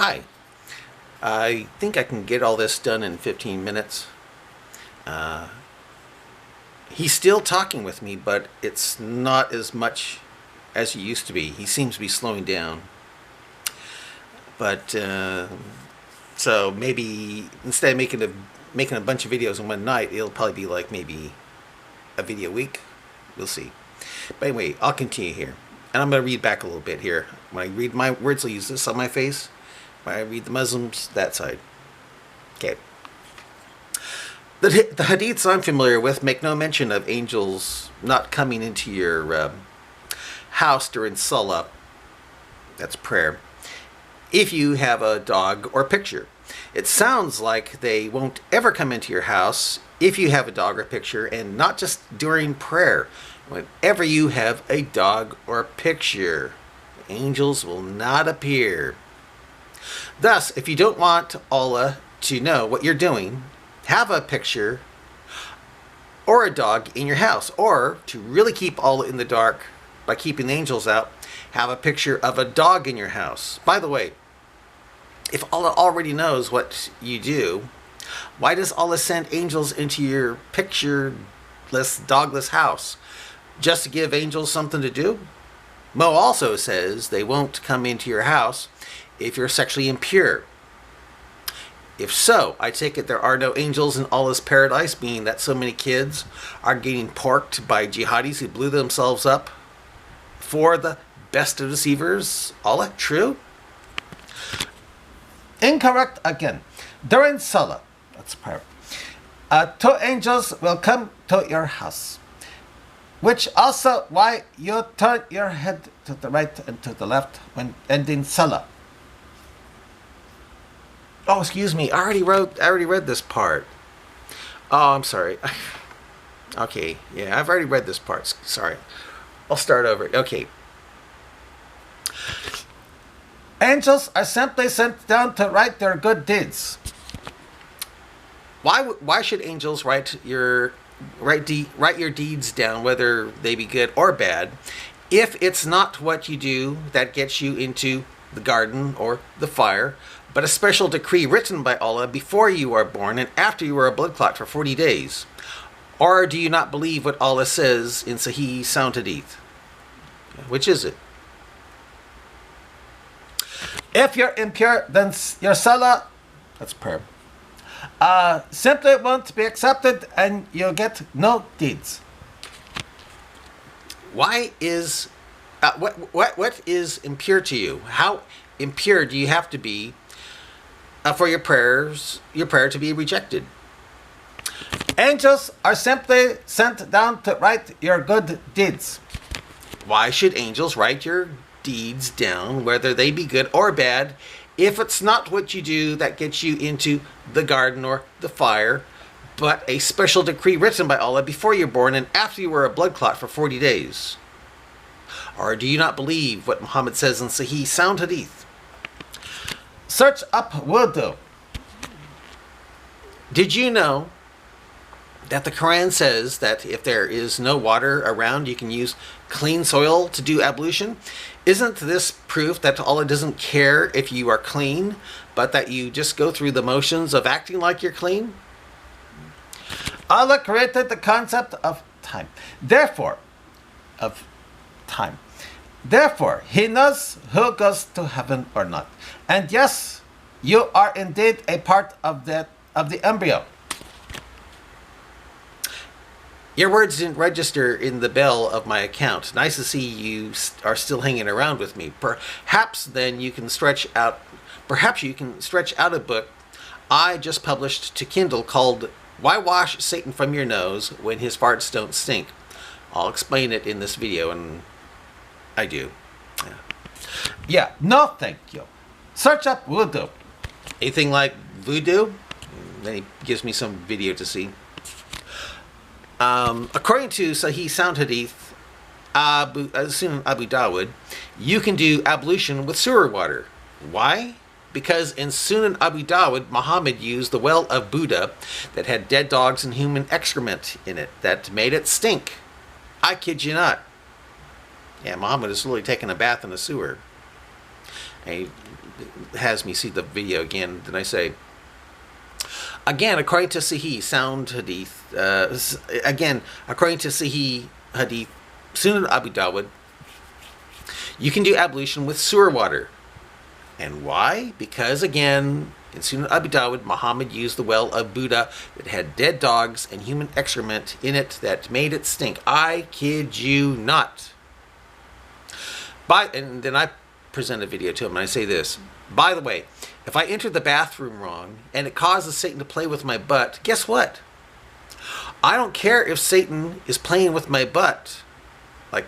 Hi. I think I can get all this done in 15 minutes. He's still talking with me, but it's not as much as he used to be. He seems to be slowing down. But so maybe instead of making a bunch of videos in one night, it'll probably be like maybe a video a week. We'll see. But anyway, I'll continue here. And I'm going to read back a little bit here. When I read my words, I'll use this on my face. When I read the Muslims, that side. Okay. The hadiths I'm familiar with make no mention of angels not coming into your house during salah. That's prayer. If you have a dog or picture. It sounds like they won't ever come into your house if you have a dog or picture, and not just during prayer. Whenever you have a dog or picture, angels will not appear. Thus, if you don't want Allah to know what you're doing, have a picture or a dog in your house. Or, to really keep Allah in the dark by keeping the angels out, have a picture of a dog in your house. By the way, if Allah already knows what you do, why does Allah send angels into your pictureless, dogless house? Just to give angels something to do? Mo also says they won't come into your house if you're sexually impure. If so, I take it there are no angels in Allah's paradise, being that so many kids are getting porked by jihadis who blew themselves up for the best of deceivers. Allah, true? Incorrect again. During Salah, that's prayer, two angels will come to your house, which also why you turn your head to the right and to the left when ending Salah. Oh, excuse me. I already read this part. Oh, I'm sorry. Okay, yeah, I've already read this part. Sorry. I'll start over. Okay. Angels are simply sent down to write their good deeds. Why should angels write your deeds down, whether they be good or bad, if it's not what you do that gets you into the garden or the fire, but a special decree written by Allah before you are born and after you are a blood clot for 40 days? Or do you not believe what Allah says in Sahih Sound Hadith? Which is it? If you're impure, then your salah, that's prayer, simply won't be accepted and you'll get no deeds. Why is, what is impure to you? How impure do you have to be for your prayer to be rejected? Angels are simply sent down to write your good deeds. Why should angels write your deeds down, whether they be good or bad, if it's not what you do that gets you into the garden or the fire, but a special decree written by Allah before you're born and after you were a blood clot for 40 days? Or do you not believe what Muhammad says in Sahih Sound Hadith? Search up wudu. Did you know that the Quran says that if there is no water around, you can use clean soil to do ablution? Isn't this proof that Allah doesn't care if you are clean, but that you just go through the motions of acting like you're clean? Allah created the concept of time. Therefore, He knows who goes to heaven or not. And yes, you are indeed a part of the embryo. Your words didn't register in the bell of my account. Nice to see you are still hanging around with me. Perhaps you can stretch out a book I just published to Kindle called Why Wash Satan from Your Nose When His Farts Don't Stink. I'll explain it in this video, and I do. Yeah, no thank you. Search up wudu. Anything like voodoo? Then he gives me some video to see. According to Sahih Sound Hadith, Sunan Abu Dawud, you can do ablution with sewer water. Why? Because in Sunan Abu Dawud, Muhammad used the well of Buddha that had dead dogs and human excrement in it that made it stink. I kid you not. Yeah, Muhammad is literally taking a bath in a sewer. And he has me see the video again. Then I say, again, according to Sahih Sound Hadith, again, according to Sahih Hadith, Sunan Abu Dawud, you can do ablution with sewer water. And why? Because, again, in Sunan Abu Dawud, Muhammad used the well of Buddha that had dead dogs and human excrement in it that made it stink. I kid you not. And then I present a video to him and I say this. By the way, if I enter the bathroom wrong and it causes Satan to play with my butt, guess what? I don't care if Satan is playing with my butt, like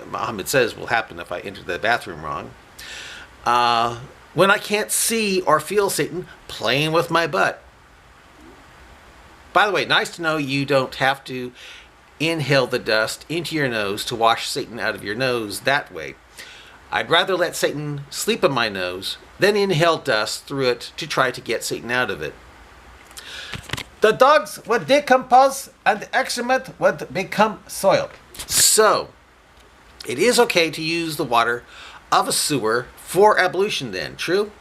Muhammad says will happen if I enter the bathroom wrong. When I can't see or feel Satan playing with my butt. By the way, nice to know you don't have to inhale the dust into your nose to wash Satan out of your nose that way. I'd rather let Satan sleep in my nose than inhale dust through it to try to get Satan out of it. The dogs would decompose and the excrement would become soil. So, it is okay to use the water of a sewer for ablution then, true?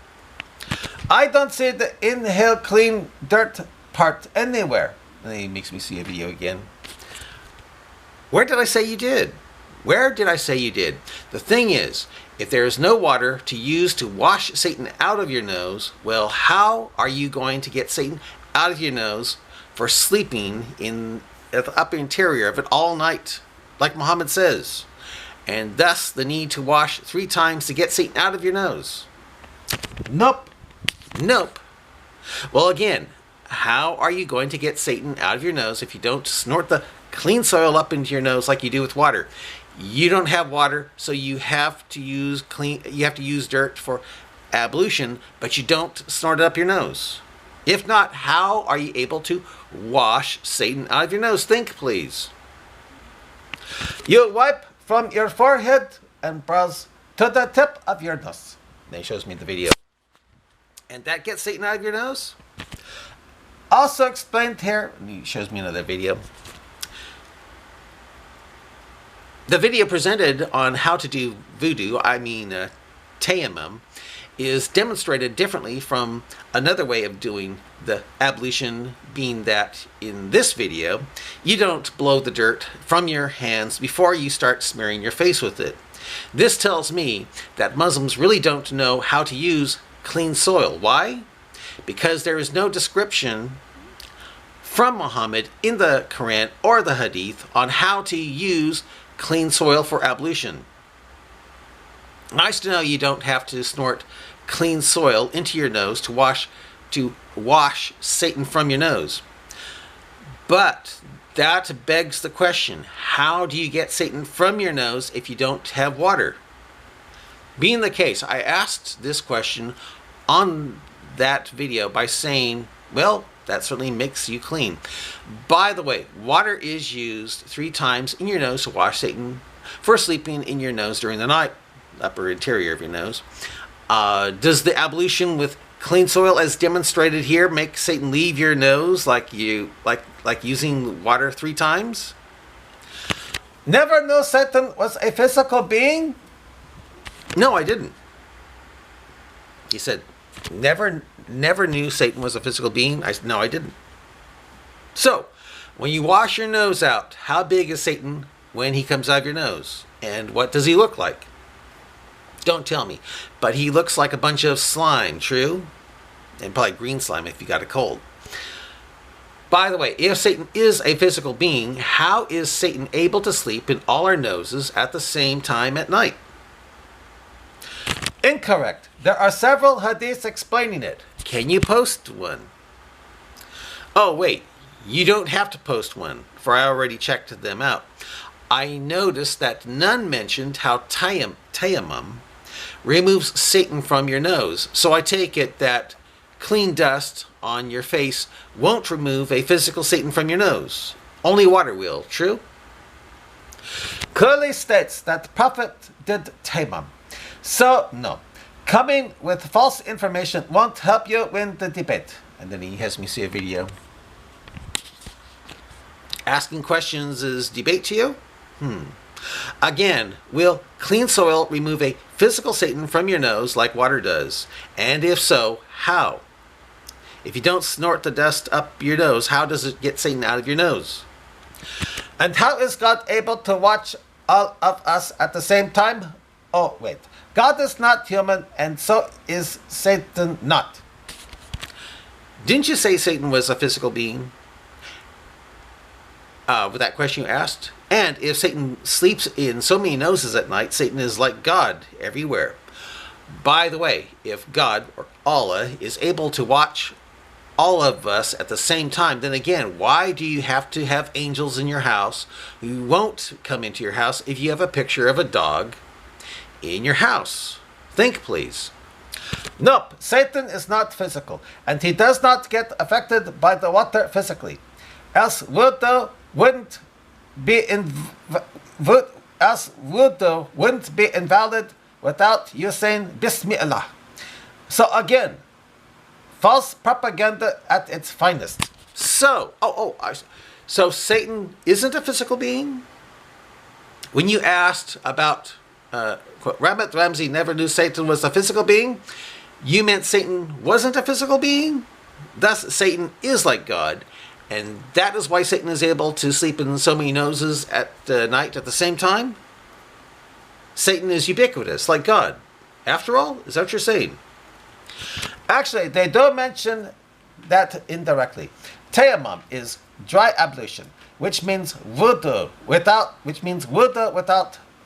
I don't see the inhale clean dirt part anywhere. And he makes me see a video again. Where did I say you did? Where did I say you did? The thing is, if there is no water to use to wash Satan out of your nose, well, how are you going to get Satan out of your nose for sleeping in the upper interior of it all night, like Muhammad says? And thus the need to wash 3 times to get Satan out of your nose. Nope. Nope. Well, again, how are you going to get Satan out of your nose if you don't snort the clean soil up into your nose like you do with water? You don't have water, so you have to use dirt for ablution, but you don't snort it up your nose. If not, how are you able to wash Satan out of your nose? Think, please. You wipe from your forehead and brows to the tip of your nose. Then he shows me the video. And that gets Satan out of your nose? Also explained here, and he shows me another video. The video presented on how to do voodoo, tayammum, is demonstrated differently from another way of doing the ablution, being that in this video, you don't blow the dirt from your hands before you start smearing your face with it. This tells me that Muslims really don't know how to use clean soil. Why? Because there is no description from Muhammad in the Quran or the Hadith on how to use clean soil for ablution. Nice to know you don't have to snort clean soil into your nose to wash Satan from your nose. But that begs the question, how do you get Satan from your nose if you don't have water? Being the case, I asked this question on that video by saying, well, that certainly makes you clean. By the way, water is used 3 times in your nose to wash Satan for sleeping in your nose during the night, upper interior of your nose. Does the ablution with clean soil, as demonstrated here, make Satan leave your nose like using water 3 times? Never knew Satan was a physical being? No, I didn't. He said, never knew Satan was a physical being? No, I didn't. So, when you wash your nose out, how big is Satan when he comes out of your nose? And what does he look like? Don't tell me. But he looks like a bunch of slime, true? And probably green slime if you got a cold. By the way, if Satan is a physical being, how is Satan able to sleep in all our noses at the same time at night? Incorrect. There are several hadiths explaining it. Can you post one? Oh, wait. You don't have to post one, for I already checked them out. I noticed that none mentioned how tayammum removes Satan from your nose. So I take it that clean dust on your face won't remove a physical Satan from your nose. Only water will, true? Clearly states that the Prophet did tayammum. So, no. Coming with false information won't help you win the debate. And then he has me see a video. Asking questions is debate to you? Again, will clean soil remove a physical Satan from your nose like water does? And if so, how? If you don't snort the dust up your nose, how does it get Satan out of your nose? And how is God able to watch all of us at the same time? Oh, wait. God is not human, and so is Satan not. Didn't you say Satan was a physical being? With that question you asked? And if Satan sleeps in so many noses at night, Satan is like God everywhere. By the way, if God, or Allah, is able to watch all of us at the same time, then again, why do you have to have angels in your house who won't come into your house if you have a picture of a dog in your house? Think, please. Nope, Satan is not physical, and he does not get affected by the water physically. Else wudu wouldn't be invalid without you saying Bismillah. So again, false propaganda at its finest. So Satan isn't a physical being? When you asked about Ramat Ramsey never knew Satan was a physical being, you meant Satan wasn't a physical being? Thus, Satan is like God, and that is why Satan is able to sleep in so many noses at night at the same time? Satan is ubiquitous, like God. After all, is that what you're saying? Actually, they do mention that indirectly. Tayammum is dry ablution, which means wudu without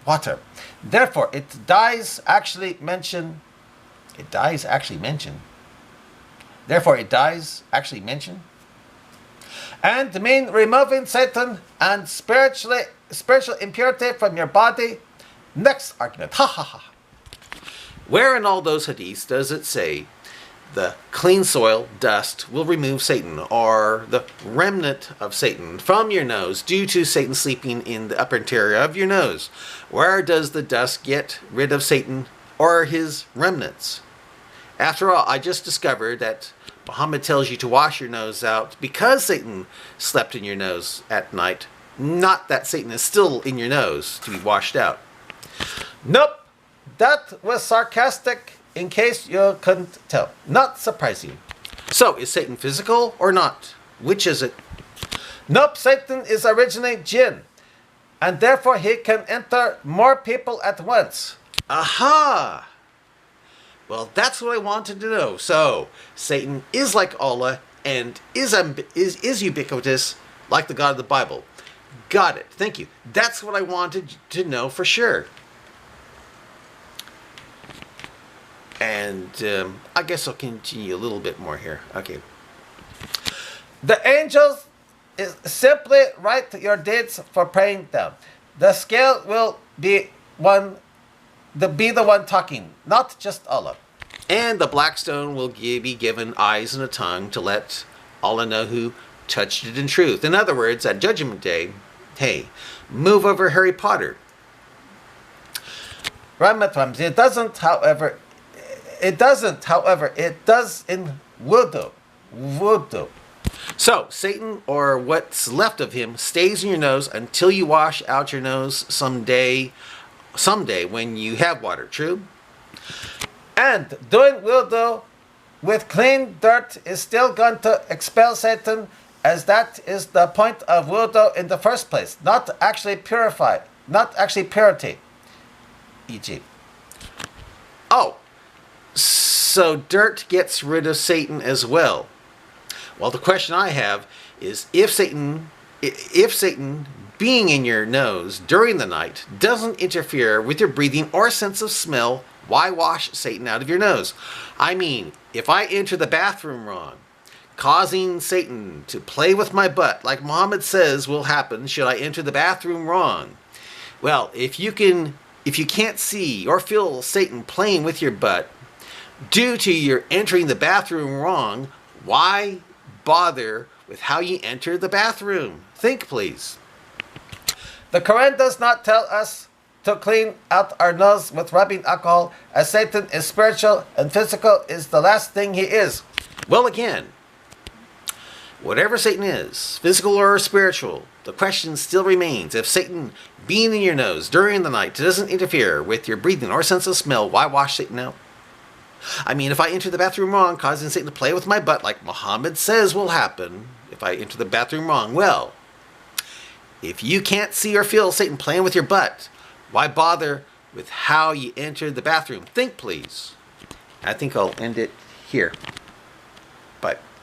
water. Therefore, it dies actually mention. Therefore, it dies actually mention. And mean removing Satan and spiritual impurity from your body. Next argument. Ha ha ha. Where in all those hadiths does it say the clean soil, dust, will remove Satan, or the remnant of Satan from your nose due to Satan sleeping in the upper interior of your nose? Where does the dust get rid of Satan or his remnants? After all, I just discovered that Muhammad tells you to wash your nose out because Satan slept in your nose at night, not that Satan is still in your nose to be washed out. Nope, that was sarcastic in case you couldn't tell. Not surprising. So, is Satan physical or not? Which is it? Nope, Satan is originally jinn, and therefore he can enter more people at once. Aha! Well, that's what I wanted to know. So, Satan is like Allah and is ubiquitous like the God of the Bible. Got it. Thank you. That's what I wanted to know for sure. And I guess I'll continue a little bit more here. Okay. The angels is simply write your deeds for praying them. The scale will be the one talking, not just Allah. And the black stone will be given eyes and a tongue to let Allah know who touched it in truth. In other words, at Judgment Day, hey, move over Harry Potter. It doesn't, however, it does in wudu. So, Satan, or what's left of him, stays in your nose until you wash out your nose someday when you have water, true? And doing wudu with clean dirt is still going to expel Satan, as that is the point of wudu in the first place, not actually purity, e.g. Oh, so dirt gets rid of Satan as well. Well, the question I have is if Satan being in your nose during the night doesn't interfere with your breathing or sense of smell, why wash Satan out of your nose? I mean, if I enter the bathroom wrong, causing Satan to play with my butt, like Muhammad says will happen should I enter the bathroom wrong. Well, if you can't see or feel Satan playing with your butt due to your entering the bathroom wrong, why bother with how you enter the bathroom? Think, please. The Quran does not tell us to clean out our nose with rubbing alcohol, as Satan is spiritual and physical is the last thing he is. Well, again, Whatever Satan is, physical or spiritual, the question still remains. If Satan being in your nose during the night doesn't interfere with your breathing or sense of smell, why wash Satan out? I mean, if I enter the bathroom wrong, causing Satan to play with my butt like Muhammad says will happen, if I enter the bathroom wrong, well, if you can't see or feel Satan playing with your butt, why bother with how you entered the bathroom? Think, please. I think I'll end it here. Bye.